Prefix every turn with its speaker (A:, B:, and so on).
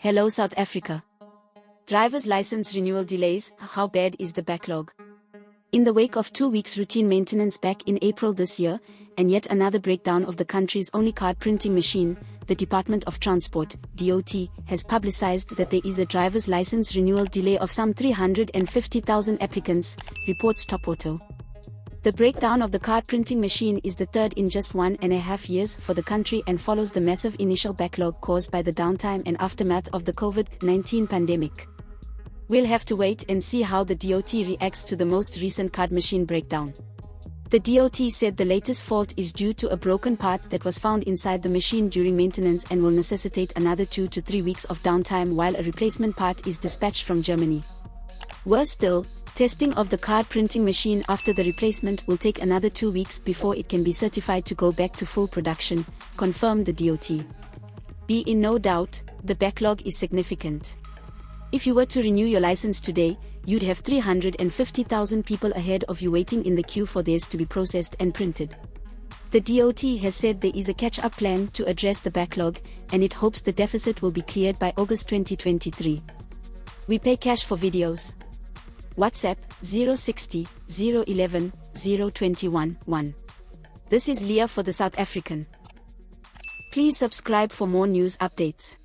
A: Hello South Africa. Driver's license renewal delays, how bad is the backlog? In the wake of 2 weeks routine maintenance back in April this year, and yet another breakdown of the country's only card printing machine, the Department of Transport, DOT, has publicized that there is a driver's license renewal delay of some 350,000 applicants, reports Top Auto. The breakdown of the card printing machine is the third in just 1.5 years for the country and follows the massive initial backlog caused by the downtime and aftermath of the COVID-19 pandemic. We'll have to wait and see how the DOT reacts to the most recent card machine breakdown. The DOT said the latest fault is due to a broken part that was found inside the machine during maintenance and will necessitate another 2 to 3 weeks of downtime while a replacement part is dispatched from Germany. Worse still, testing of the card printing machine after the replacement will take another 2 weeks before it can be certified to go back to full production, confirmed the DOT. Be in no doubt, the backlog is significant. If you were to renew your license today, you'd have 350,000 people ahead of you waiting in the queue for theirs to be processed and printed. The DOT has said there is a catch-up plan to address the backlog, and it hopes the deficit will be cleared by August 2023. We pay cash for videos. WhatsApp 060 011 021 1. This is Leah for the South African. Please subscribe for more news updates.